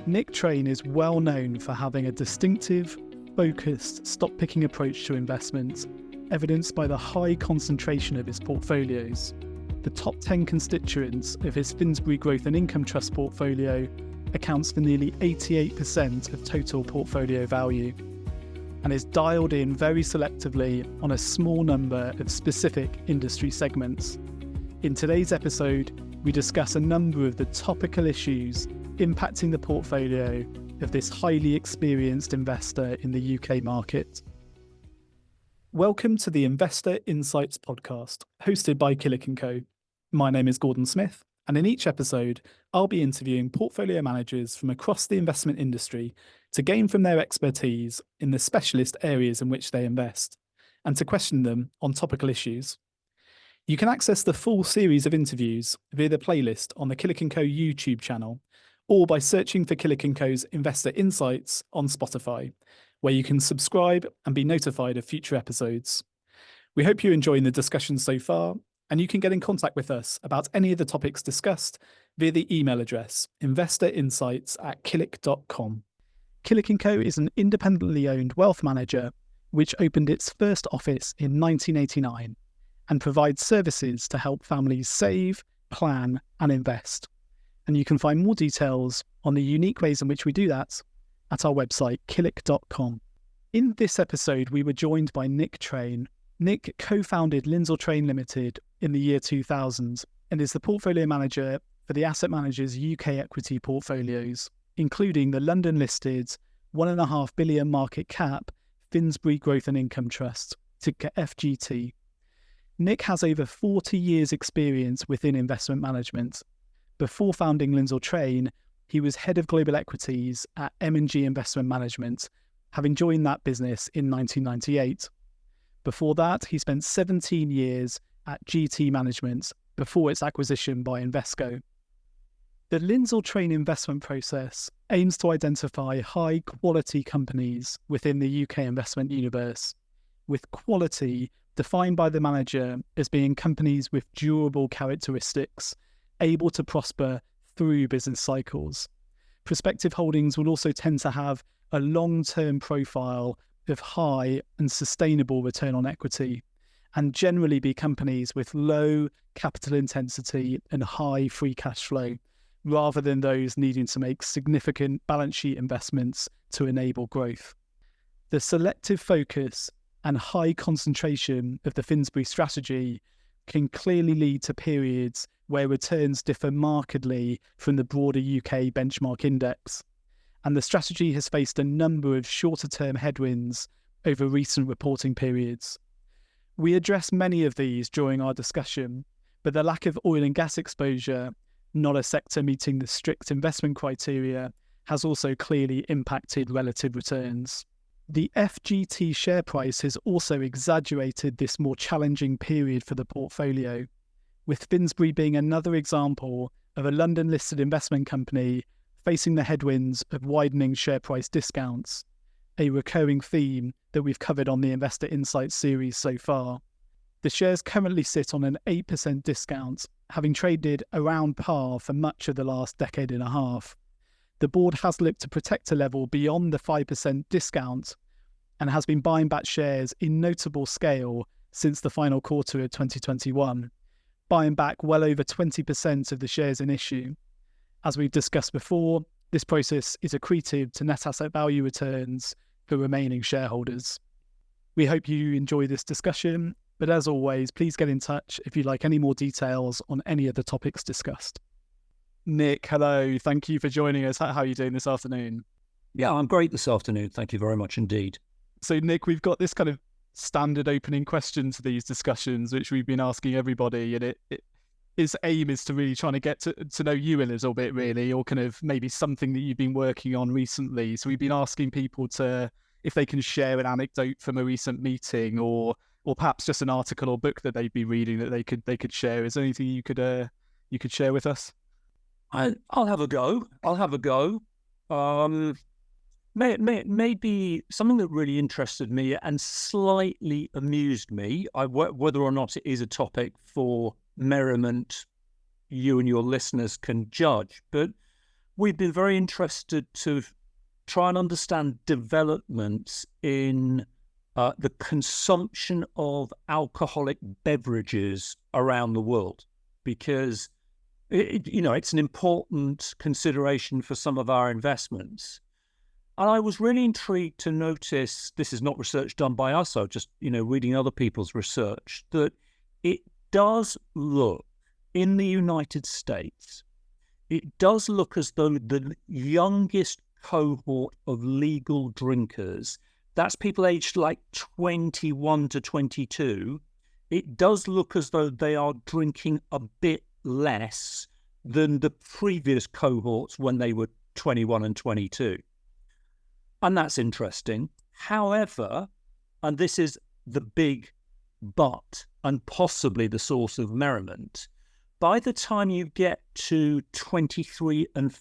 Nick Train is well known for having a distinctive, focused, stock-picking approach to investments, evidenced by the high concentration of his portfolios. The top 10 constituents of his Finsbury Growth and Income Trust portfolio accounts for nearly 88% of total portfolio value, and is dialed in very selectively on a small number of specific industry segments. In today's episode, we discuss a number of the topical issues impacting the portfolio of this highly experienced investor in the UK market. Welcome to the Investor Insights podcast, hosted by Killik Co. My name is Gordon Smith, and in each episode, I'll be interviewing portfolio managers from across the investment industry to gain from their expertise in the specialist areas in which they invest, and to question them on topical issues. You can access the full series of interviews via the playlist on the Killik Co YouTube channel, or by searching for Killik Co's Investor Insights on Spotify, where you can subscribe and be notified of future episodes. We hope you're enjoying the discussion so far, and you can get in contact with us about any of the topics discussed via the email address investorinsights@killik.com. Killik Co is an independently owned wealth manager which opened its first office in 1989 and provides services to help families save, plan and invest. And you can find more details on the unique ways in which we do that at our website, killik.com. In this episode, we were joined by Nick Train. Nick co-founded Lindsell Train Limited in the year 2000 and is the portfolio manager for the asset manager's UK equity portfolios, including the London-listed £1.5 billion market cap Finsbury Growth and Income Trust, ticker FGT. Nick has over 40 years' experience within investment management. Before founding Lindsell Train, he was head of global equities at M&G Investment Management, having joined that business in 1998. Before that, he spent 17 years at GT Management before its acquisition by Invesco. The Lindsell Train investment process aims to identify high-quality companies within the UK investment universe, with quality defined by the manager as being companies with durable characteristics, able to prosper through business cycles. Prospective holdings will also tend to have a long-term profile of high and sustainable return on equity, and generally be companies with low capital intensity and high free cash flow, rather than those needing to make significant balance sheet investments to enable growth. The selective focus and high concentration of the Finsbury strategy can clearly lead to periods where returns differ markedly from the broader UK benchmark index, and the strategy has faced a number of shorter-term headwinds over recent reporting periods. We address many of these during our discussion, but the lack of oil and gas exposure, not a sector meeting the strict investment criteria, has also clearly impacted relative returns. The FGT share price has also exaggerated this more challenging period for the portfolio, with Finsbury being another example of a London-listed investment company facing the headwinds of widening share price discounts, a recurring theme that we've covered on the Investor Insights series so far. The shares currently sit on an 8% discount, having traded around par for much of the last decade and a half. The board has looked to protect a level beyond the 5% discount and has been buying back shares in notable scale since the final quarter of 2021, buying back well over 20% of the shares in issue. As we've discussed before, this process is accretive to net asset value returns for remaining shareholders. We hope you enjoy this discussion, but as always, please get in touch if you'd like any more details on any of the topics discussed. Nick, hello. Thank you for joining us. How are you doing this afternoon? Yeah, I'm great this afternoon. Thank you very much indeed. So, Nick, we've got this kind of standard opening question to these discussions, which we've been asking everybody, and its aim is to really trying to get to know you a little bit, really, or kind of maybe something that you've been working on recently. So we've been asking people to, if they can share an anecdote from a recent meeting, or perhaps just an article or book that they'd be reading that they could share. Is there anything you could share with us? I'll have a go. Maybe something that really interested me and slightly amused me, whether or not it is a topic for merriment, you and your listeners can judge. But we've been very interested to try and understand developments in the consumption of alcoholic beverages around the world, because it's an important consideration for some of our investments. And I was really intrigued to notice, this is not research done by us, so just, reading other people's research, that it does look, in the United States, it does look as though the youngest cohort of legal drinkers, that's people aged like 21 to 22, it does look as though they are drinking a bit less than the previous cohorts when they were 21 and 22. And that's interesting. However, and this is the big but, and possibly the source of merriment, by the time you get to 23 and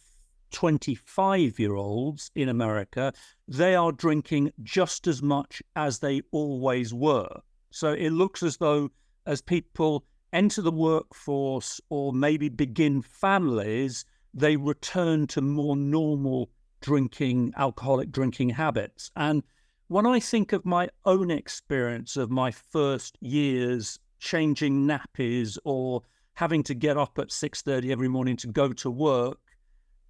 25-year-olds in America, they are drinking just as much as they always were. So it looks as though as people enter the workforce or maybe begin families, they return to more normal alcoholic drinking habits. And when I think of my own experience of my first years changing nappies or having to get up at 6:30 every morning to go to work,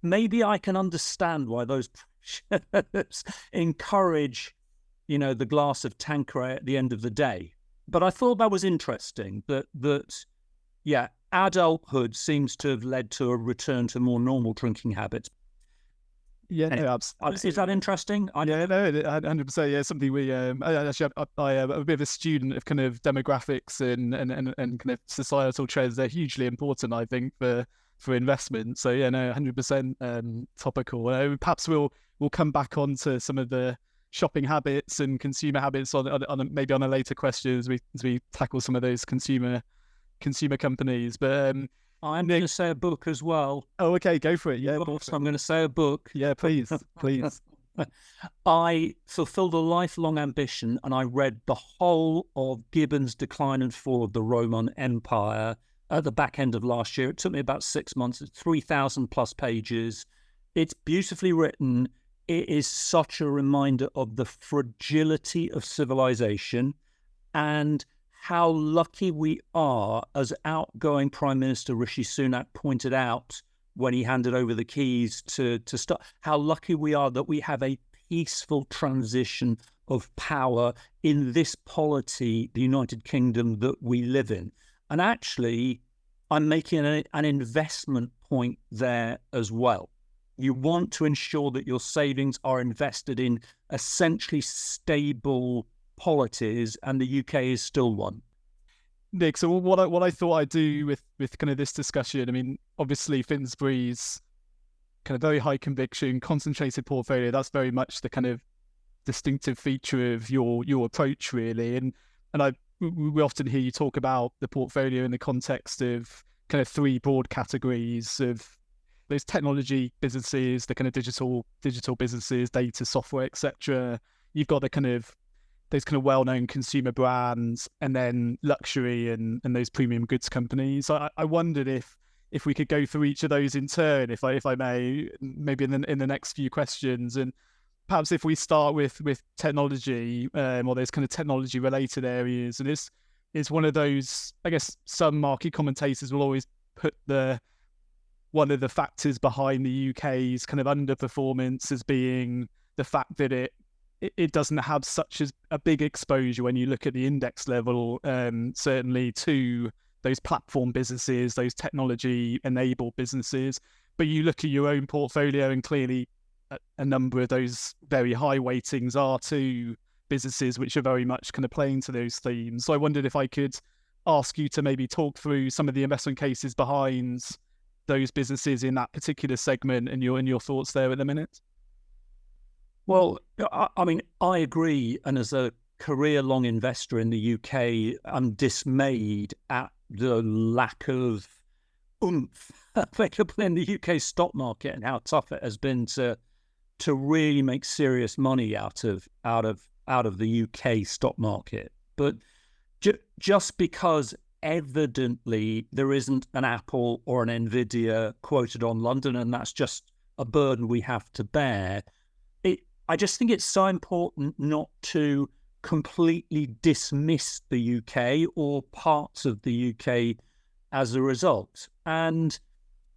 maybe I can understand why those encourage, the glass of Tanqueray at the end of the day. But I thought that was interesting that adulthood seems to have led to a return to more normal drinking habits. Yeah, no, absolutely. Is that interesting? Yeah, no, 100%. Yeah, something we actually I am a bit of a student of kind of demographics and kind of societal trends. They're hugely important, I think, for investment. So yeah, no, 100% topical. Perhaps we'll come back on to some of the shopping habits and consumer habits on maybe on a later question as we tackle some of those consumer companies. But I'm going to say a book as well. Oh, okay, go for it. Yeah, so I'm going to say a book. Yeah, please. I fulfilled a lifelong ambition and I read the whole of Gibbon's Decline and Fall of the Roman Empire at the back end of last year. It took me about 6 months. It's 3,000 plus pages. It's beautifully written. It is such a reminder of the fragility of civilization and how lucky we are, as outgoing Prime Minister Rishi Sunak pointed out when he handed over the keys to start, how lucky we are that we have a peaceful transition of power in this polity, the United Kingdom that we live in. And actually, I'm making an investment point there as well. You want to ensure that your savings are invested in essentially stable polities, and the UK is still one. Nick, so what I thought I'd do with kind of this discussion, I mean, obviously Finsbury's kind of very high conviction, concentrated portfolio, that's very much the kind of distinctive feature of your approach, really. And we often hear you talk about the portfolio in the context of kind of three broad categories of those technology businesses, the kind of digital businesses, data, software, etc. You've got the kind of those kind of well-known consumer brands, and then luxury and those premium goods companies. I wondered if we could go through each of those in turn, if I may, maybe in the next few questions, and perhaps if we start with technology or those kind of technology related areas. And this is one of those, I guess some market commentators will always put one of the factors behind the UK's kind of underperformance as being the fact that it doesn't have such a big exposure when you look at the index level, certainly to those platform businesses, those technology-enabled businesses. But you look at your own portfolio and clearly a number of those very high weightings are to businesses which are very much kind of playing to those themes. So I wondered if I could ask you to maybe talk through some of the investment cases behind those businesses in that particular segment and your thoughts there at the minute. Well, I mean, I agree. And as a career-long investor in the UK, I'm dismayed at the lack of oomph available in the UK stock market and how tough it has been to really make serious money out of the UK stock market. But just because evidently there isn't an Apple or an Nvidia quoted on London, and that's just a burden we have to bear. I just think it's so important not to completely dismiss the UK or parts of the UK as a result. And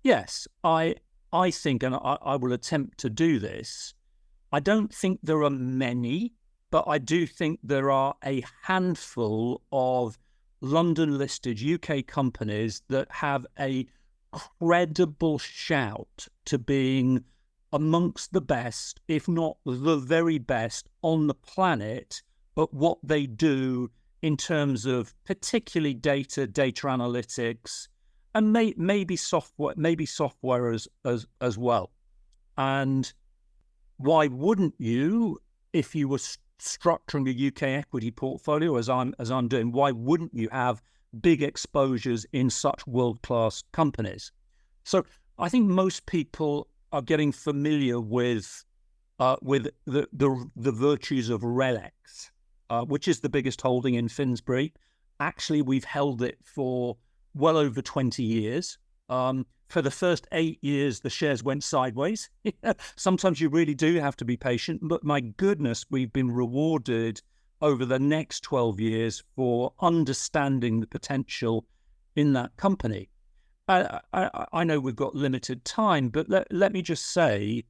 yes, I think, and I will attempt to do this, I don't think there are many, but I do think there are a handful of London-listed UK companies that have a credible shout to being amongst the best, if not the very best on the planet, at what they do in terms of particularly data analytics, and maybe software as well. And why wouldn't you, if you were structuring a UK equity portfolio as I'm doing, why wouldn't you have big exposures in such world-class companies? So I think most people are getting familiar with the virtues of RELX, which is the biggest holding in Finsbury. Actually, we've held it for well over 20 years. For the first 8 years, the shares went sideways. Sometimes you really do have to be patient, but my goodness, we've been rewarded over the next 12 years for understanding the potential in that company. I know we've got limited time, but let me just say,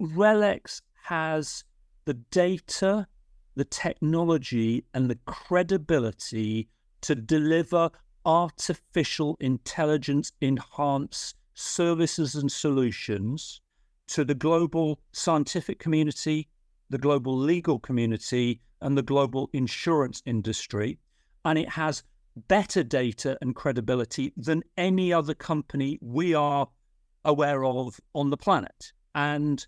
RELX has the data, the technology, and the credibility to deliver artificial intelligence enhanced services and solutions to the global scientific community, the global legal community, and the global insurance industry. And it has better data and credibility than any other company we are aware of on the planet. And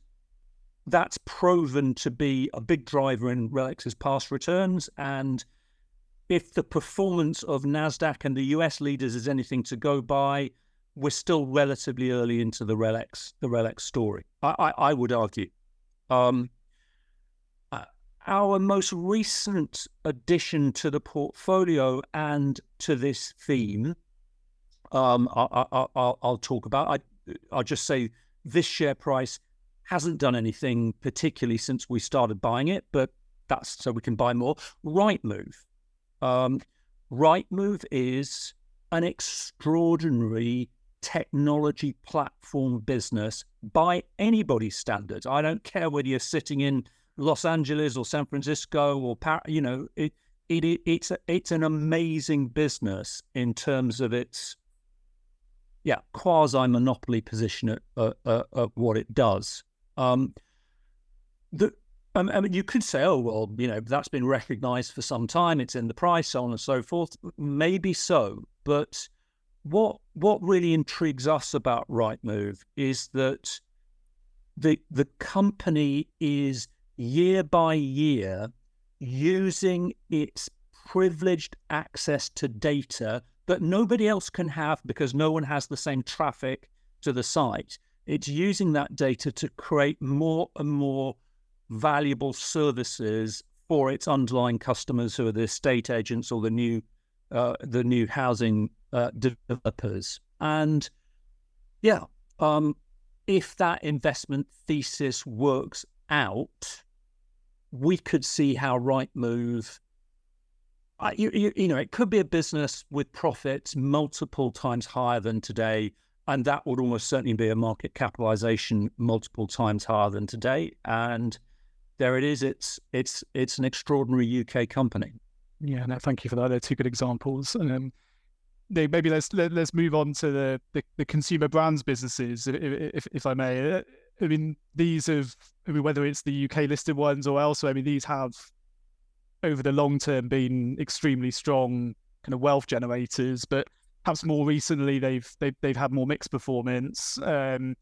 that's proven to be a big driver in RELX's past returns. And if the performance of NASDAQ and the US leaders is anything to go by, we're still relatively early into the RELX story, I would argue. Our most recent addition to the portfolio and to this theme, I'll talk about. I'll just say this share price hasn't done anything particularly since we started buying it, but that's so we can buy more. Rightmove. Rightmove is an extraordinary technology platform business by anybody's standards. I don't care whether you're sitting in Los Angeles or San Francisco or it's an amazing business in terms of its quasi monopoly position at what it does. I mean, you could say, oh well, that's been recognised for some time. It's in the price, so on and so forth. Maybe so, but what really intrigues us about Rightmove is that the company is year by year using its privileged access to data that nobody else can have because no one has the same traffic to the site. It's using that data to create more and more valuable services for its underlying customers, who are the estate agents or the new housing developers. And if that investment thesis works out, we could see how Rightmove, it could be a business with profits multiple times higher than today, and that would almost certainly be a market capitalization multiple times higher than today. And there it is. It's an extraordinary UK company. Yeah, no, thank you for that. They're two good examples. And maybe let's move on to the consumer brands businesses, if I may. I mean, whether it's the UK listed ones or elsewhere, I mean, these have over the long term been extremely strong kind of wealth generators, but perhaps more recently they've had more mixed performance. And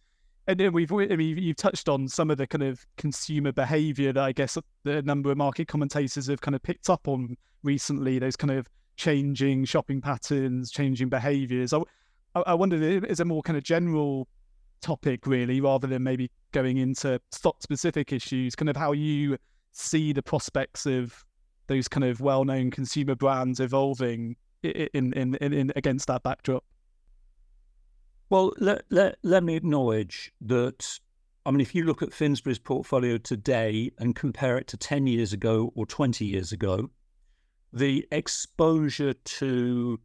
then you've touched on some of the kind of consumer behaviour that I guess the number of market commentators have kind of picked up on recently. Those kind of changing shopping patterns, changing behaviours. I wonder, is a more kind of general topic really, rather than maybe going into stock specific issues, kind of how you see the prospects of those kind of well-known consumer brands evolving in against that backdrop. Well, let me acknowledge that I mean, if you look at Finsbury's portfolio today and compare it to 10 years ago or 20 years ago, the exposure to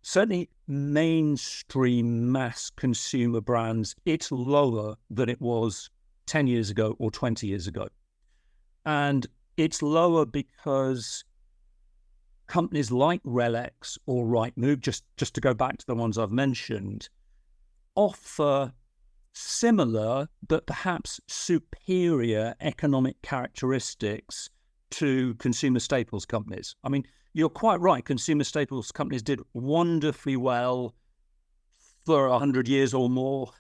certainly mainstream mass consumer brands, it's lower than it was 10 years ago or 20 years ago. And it's lower because companies like Relex or Rightmove, just to go back to the ones I've mentioned, offer similar but perhaps superior economic characteristics to consumer staples companies. I mean, you're quite right. Consumer staples companies did wonderfully well for 100 years or more,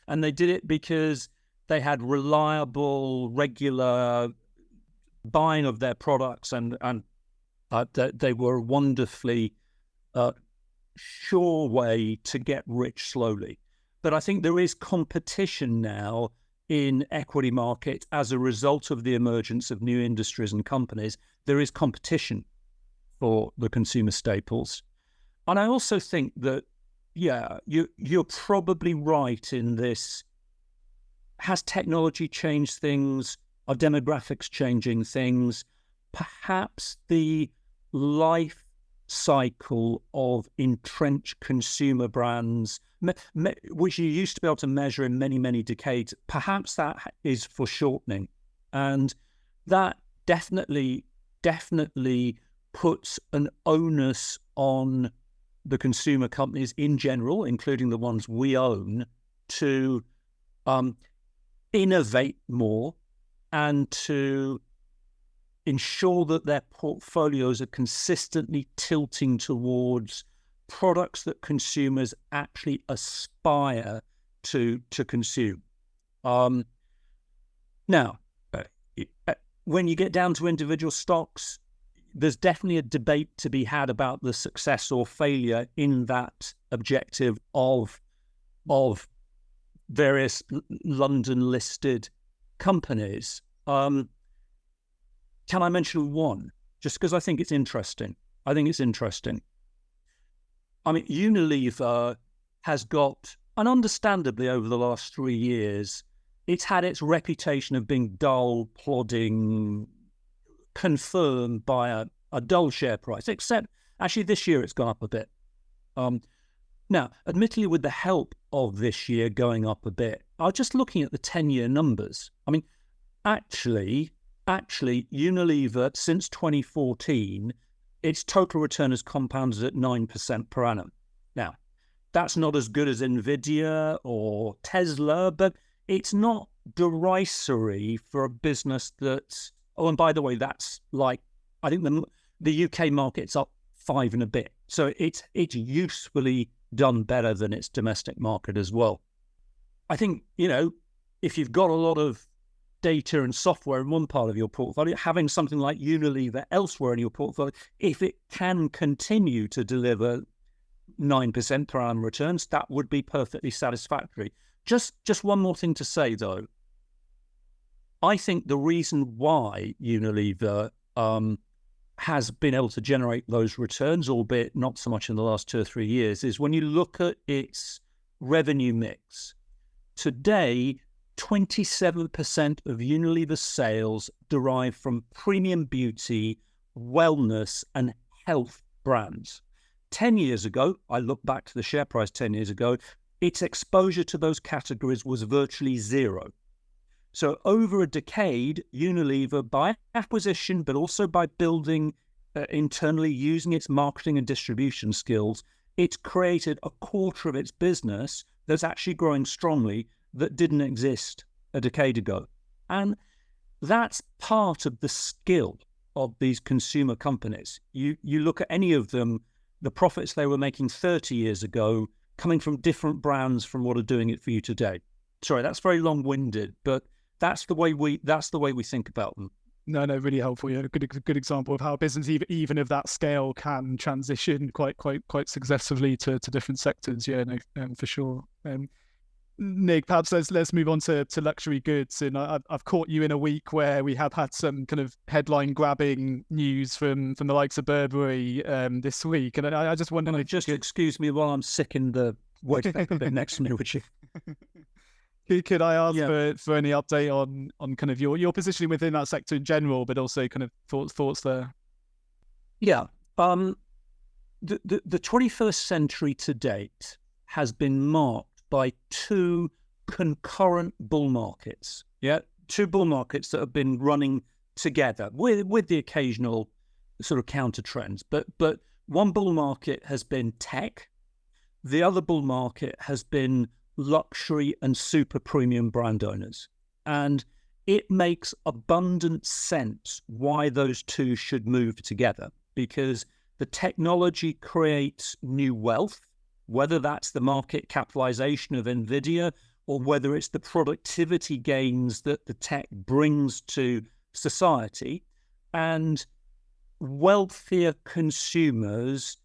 and they did it because they had reliable, regular buying of their products, and they were a wonderfully sure way to get rich slowly. But I think there is competition now in equity markets as a result of the emergence of new industries and companies. There is competition for the consumer staples. And I also think that, you're probably right in this. Has technology changed things? Are demographics changing things? Perhaps the life cycle of entrenched consumer brands, which you used to be able to measure in many, many decades, perhaps that is foreshortening. And that definitely puts an onus on the consumer companies in general, including the ones we own, to innovate more and to ensure that their portfolios are consistently tilting towards products that consumers actually aspire to consume. Now, when you get down to individual stocks, there's definitely a debate to be had about the success or failure in that objective of various London-listed companies. Can I mention one? Just because I think it's interesting. I mean, Unilever has got, and understandably over the last 3 years, it's had its reputation of being dull, plodding, confirmed by a dull share price, except actually this year it's gone up a bit. Now, admittedly, with the help of this year going up a bit, I was just looking at the 10-year numbers. I mean, actually, Unilever, since 2014, its total return has compounded at 9% per annum. Now, that's not as good as Nvidia or Tesla, but it's not derisory for a business that's, and by the way, that's like, I think the UK market's up 5 and a bit. So it's usefully done better than its domestic market as well. I think, if you've got a lot of data and software in one part of your portfolio, having something like Unilever elsewhere in your portfolio, if it can continue to deliver 9% per annum returns, that would be perfectly satisfactory. Just one more thing to say, though. I think the reason why Unilever has been able to generate those returns, albeit not so much in the last 2 or 3 years, is when you look at its revenue mix. Today, 27% of Unilever's sales derive from premium beauty, wellness, and health brands. 10 years ago, I look back to the share price 10 years ago, its exposure to those categories was virtually zero. So over a decade, Unilever, by acquisition, but also by building internally, using its marketing and distribution skills, it's created a quarter of its business that's actually growing strongly that didn't exist a decade ago. And that's part of the skill of these consumer companies. You look at any of them, the profits they were making 30 years ago, coming from different brands from what are doing it for you today. Sorry, that's very long-winded, but that's the way we think about them. No, really helpful. Yeah, a good example of how a business even of that scale can transition quite successfully to different sectors. Yeah, no, for sure. Nick, perhaps let's move on to luxury goods. And I've caught you in a week where we have had some kind of headline grabbing news from the likes of Burberry this week, and I just wonder. Just excuse me while I'm sick in the wait a bit next to me, would you? Could I ask for any update on kind of your positioning within that sector in general, but also kind of thoughts there? Yeah. The 21st century to date has been marked by two concurrent bull markets. Yeah, two bull markets that have been running together with the occasional sort of counter trends. But one bull market has been tech. The other bull market has been luxury and super premium brand owners. And it makes abundant sense why those two should move together, because the technology creates new wealth, whether that's the market capitalization of NVIDIA or whether it's the productivity gains that the tech brings to society. And wealthier consumers,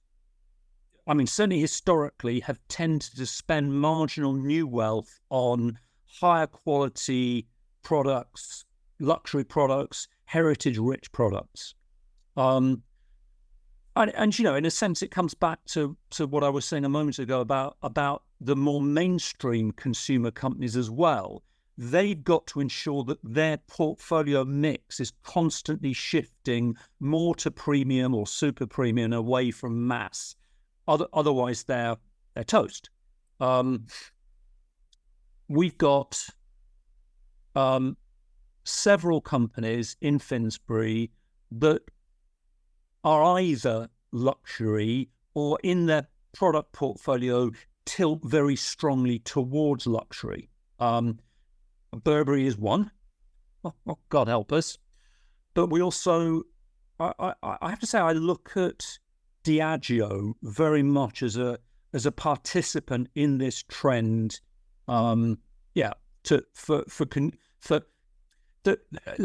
I mean, certainly historically, have tended to spend marginal new wealth on higher quality products, luxury products, heritage-rich products. And you know, in a sense, it comes back to what I was saying a moment ago about the more mainstream consumer companies as well. They've got to ensure that their portfolio mix is constantly shifting more to premium or super premium away from mass. Otherwise, they're toast. We've got several companies in Finsbury that are either luxury or in their product portfolio tilt very strongly towards luxury. Burberry is one. Oh, God help us. But we also, I have to say, I look at Diageo very much as a participant in this trend. Let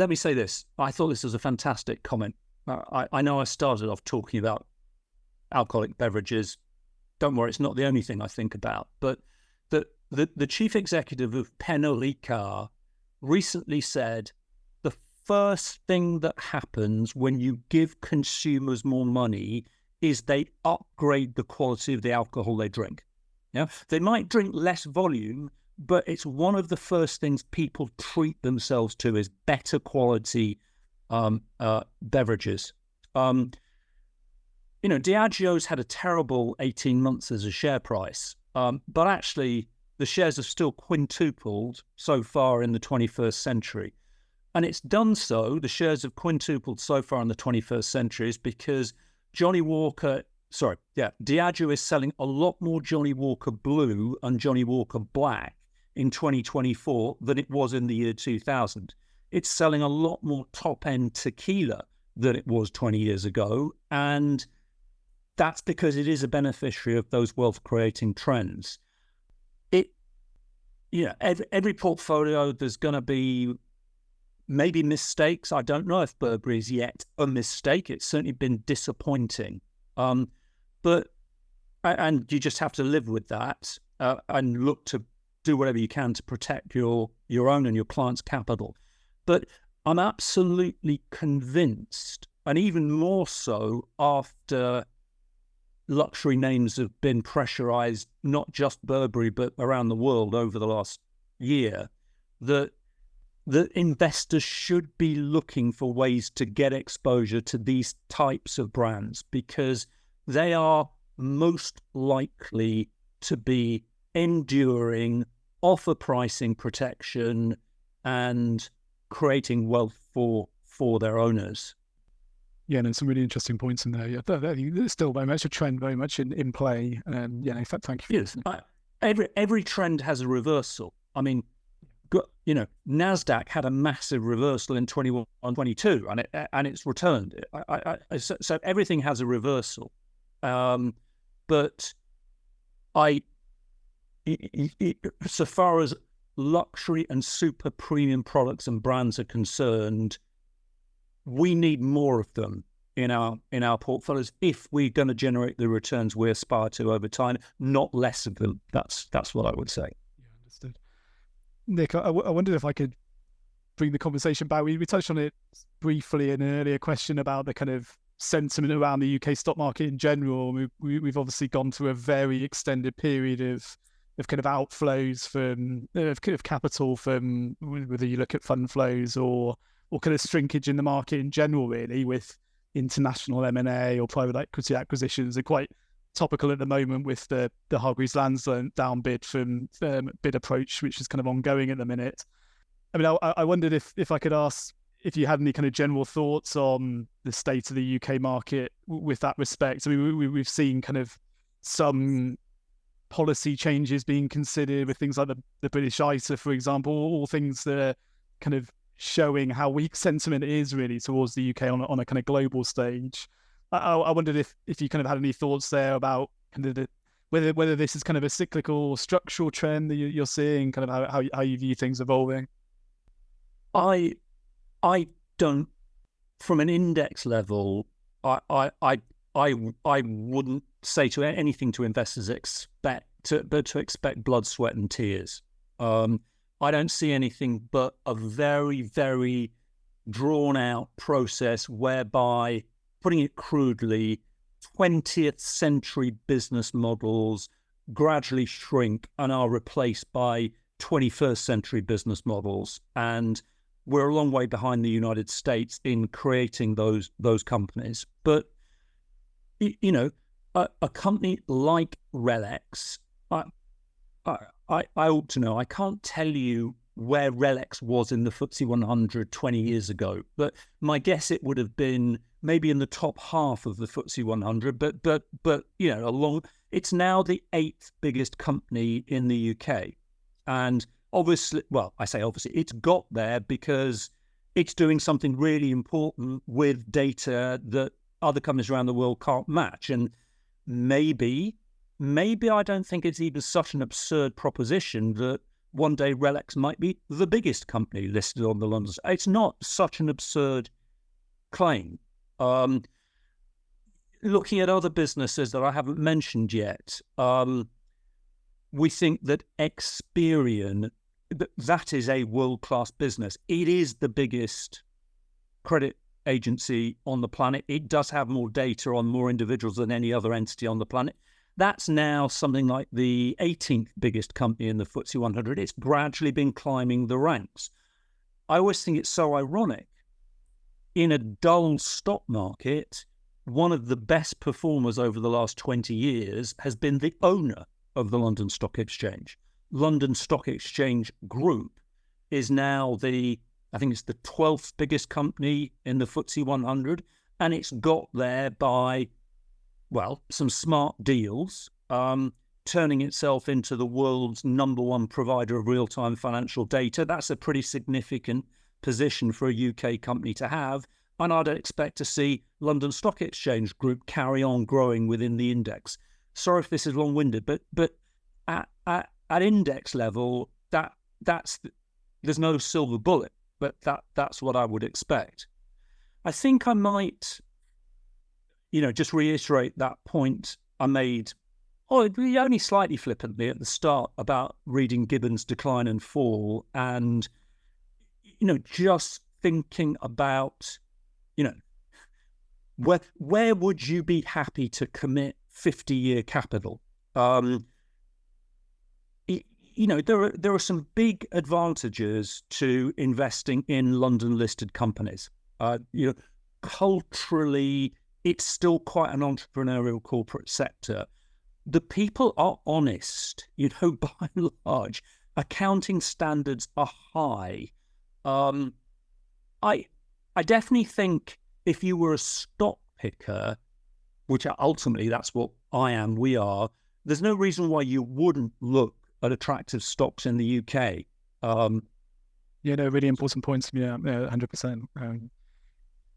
me say this. I thought this was a fantastic comment. I know I started off talking about alcoholic beverages. Don't worry, it's not the only thing I think about. But the chief executive of Pernod Ricard recently said the first thing that happens when you give consumers more money is they upgrade the quality of the alcohol they drink. Yeah, they might drink less volume, but it's one of the first things people treat themselves to is better quality beverages. You know, Diageo's had a terrible 18 months as a share price, but actually the shares have still quintupled so far in the 21st century. And it's done so, the shares have quintupled so far in the 21st century is because Diageo is selling a lot more Johnnie Walker Blue and Johnnie Walker Black in 2024 than it was in the year 2000. It's selling a lot more top-end tequila than it was 20 years ago, and that's because it is a beneficiary of those wealth-creating trends. Every portfolio, there's going to be maybe mistakes. I don't know if Burberry is yet a mistake. It's certainly been disappointing. But you just have to live with that and look to do whatever you can to protect your own and your client's capital. But I'm absolutely convinced, and even more so after luxury names have been pressurized, not just Burberry, but around the world over the last year, that investors should be looking for ways to get exposure to these types of brands because they are most likely to be enduring, offer pricing protection, and creating wealth for their owners. Yeah, and some really interesting points in there. Yeah, there's still very much a trend, very much in play. In fact, thank you. Yes, every trend has a reversal. I mean, you know, Nasdaq had a massive reversal in 21, 22, and it's returned. So everything has a reversal. But so far as luxury and super premium products and brands are concerned, we need more of them in our portfolios if we're going to generate the returns we aspire to over time, not less of them. That's what I would say. Yeah, understood. Nick, I wondered if I could bring the conversation back. We touched on it briefly in an earlier question about the kind of sentiment around the UK stock market in general. We've obviously gone through a very extended period of kind of outflows from of capital from whether you look at fund flows or kind of shrinkage in the market in general, really, with international M&A or private equity acquisitions are quite topical at the moment with the Hargreaves Lansdown down bid from bid approach, which is kind of ongoing at the minute. I mean, I wondered if I could ask if you had any kind of general thoughts on the state of the UK market with that respect. I mean, we've seen kind of some policy changes being considered with things like the British ISA, for example, all things that are kind of showing how weak sentiment is really towards the UK on a kind of global stage. I wondered if you kind of had any thoughts there about kind of whether this is kind of a cyclical structural trend that you're seeing, kind of how you view things evolving. I don't, from an index level, I wouldn't say to anything to investors expect blood, sweat, and tears. I don't see anything but a very, very drawn out process whereby, putting it crudely, 20th century business models gradually shrink and are replaced by 21st century business models. And we're a long way behind the United States in creating those companies. But, you know, a company like RELX, I ought to know. I can't tell you where RELX was in the FTSE 100 20 years ago, but my guess it would have been maybe in the top half of the FTSE 100. But you know, it's now the 8th biggest company in the UK, and obviously, well, I say obviously, it's got there because it's doing something really important with data that other companies around the world can't match, and maybe I don't think it's even such an absurd proposition that one day RELX might be the biggest company listed on the London. It's not such an absurd claim. Looking at other businesses that I haven't mentioned yet, we think that Experian, that is a world-class business. It is the biggest credit agency on the planet. It does have more data on more individuals than any other entity on the planet. That's now something like the 18th biggest company in the FTSE 100. It's gradually been climbing the ranks. I always think it's so ironic. In a dull stock market, one of the best performers over the last 20 years has been the owner of the London Stock Exchange. London Stock Exchange Group is now I think it's the 12th biggest company in the FTSE 100, and it's got there by, well, some smart deals, turning itself into the world's #1 provider of real-time financial data. That's a pretty significant position for a UK company to have, and I'd expect to see London Stock Exchange Group carry on growing within the index. Sorry if this is long-winded, but at index level, there's no silver bullet, but that's what I would expect. I think I might, just reiterate that point I made, only slightly flippantly at the start, about reading Gibbon's Decline and Fall, and, just thinking about, where would you be happy to commit 50-year capital? There are some big advantages to investing in London-listed companies. Culturally, it's still quite an entrepreneurial corporate sector. The people are honest, by and large. Accounting standards are high. I definitely think if you were a stock picker, which ultimately that's what I am, we are, there's no reason why you wouldn't look at attractive stocks in the UK. Really important points. Yeah, 100%.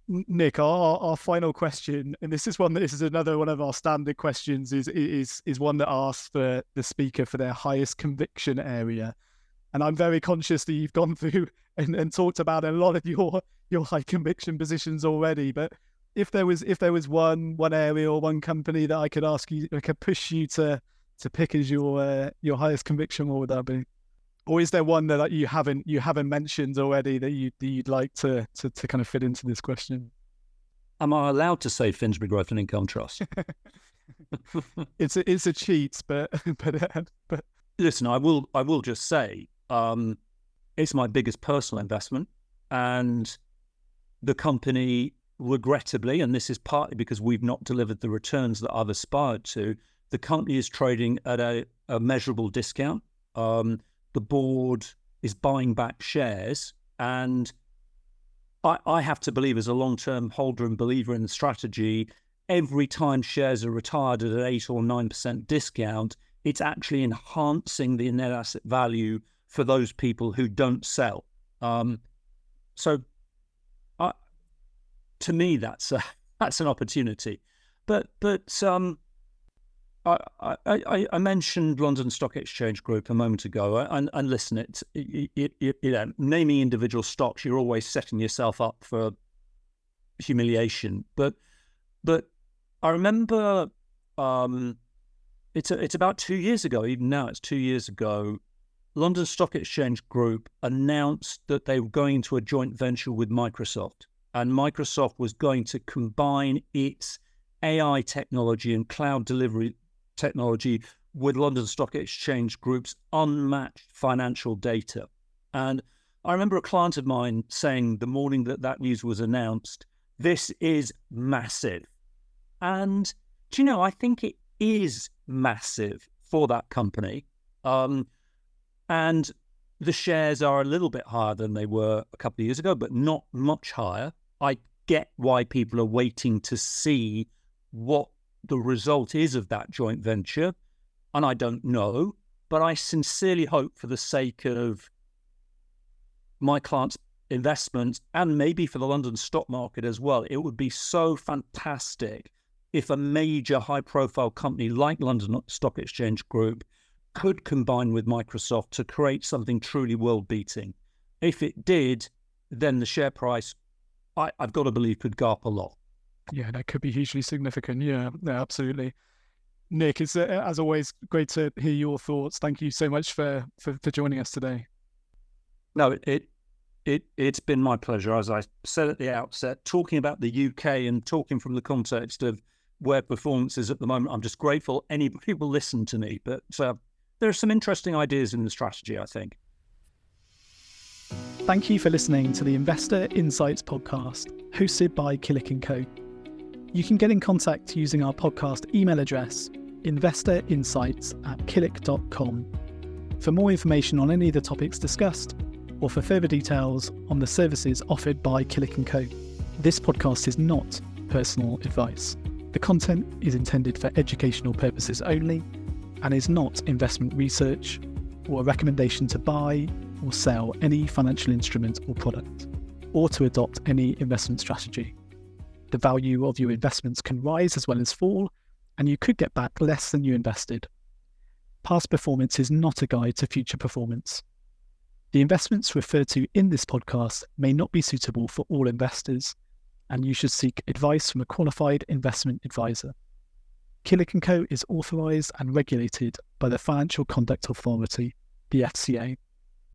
Nick, our final question, and this is another one of our standard questions, is one that asks for the speaker for their highest conviction area. And I'm very conscious that you've gone through and talked about a lot of your high conviction positions already. But if there was one area or one company that I could ask you, I could push you to pick as your highest conviction, what would that be? Or is there one that you haven't mentioned already that you'd like to kind of fit into this question? Am I allowed to say Finsbury Growth and Income Trust? It's a cheat, but Listen, I will just say, it's my biggest personal investment, and the company, regrettably, and this is partly because we've not delivered the returns that I've aspired to, the company is trading at a measurable discount. The board is buying back shares, and I have to believe, as a long-term holder and believer in the strategy, every time shares are retired at an 8 or 9% discount, it's actually enhancing the net asset value for those people who don't sell. So to me, that's an opportunity. But I mentioned London Stock Exchange Group a moment ago, and listen, naming individual stocks, you're always setting yourself up for humiliation. But I remember it's about 2 years ago. Even now, it's 2 years ago. London Stock Exchange Group announced that they were going into a joint venture with Microsoft, and Microsoft was going to combine its AI technology and cloud delivery technology with London Stock Exchange Group's unmatched financial data. And I remember a client of mine saying the morning that news was announced, this is massive. And do you know, I think it is massive for that company. And the shares are a little bit higher than they were a couple of years ago, but not much higher. I get why people are waiting to see what the result is of that joint venture, and I don't know, but I sincerely hope, for the sake of my clients' investments and maybe for the London stock market as well, it would be so fantastic if a major high-profile company like London Stock Exchange Group could combine with Microsoft to create something truly world-beating. If it did, then the share price, I've got to believe, could go up a lot. Yeah, that could be hugely significant. Yeah, absolutely. Nick, it's as always great to hear your thoughts. Thank you so much for joining us today. No, it's been my pleasure. As I said at the outset, talking about the UK and talking from the context of where performance is at the moment, I'm just grateful anybody will listen to me. But there are some interesting ideas in the strategy, I think. Thank you for listening to the Investor Insights podcast, hosted by Killik Co. You can get in contact using our podcast email address, investorinsights@killik.com. For more information on any of the topics discussed, or for further details on the services offered by Killik Co. This podcast is not personal advice. The content is intended for educational purposes only and is not investment research or a recommendation to buy or sell any financial instrument or product, or to adopt any investment strategy. The value of your investments can rise as well as fall, and you could get back less than you invested. Past performance is not a guide to future performance. The investments referred to in this podcast may not be suitable for all investors, and you should seek advice from a qualified investment advisor. Killik Co is authorised and regulated by the Financial Conduct Authority, the FCA.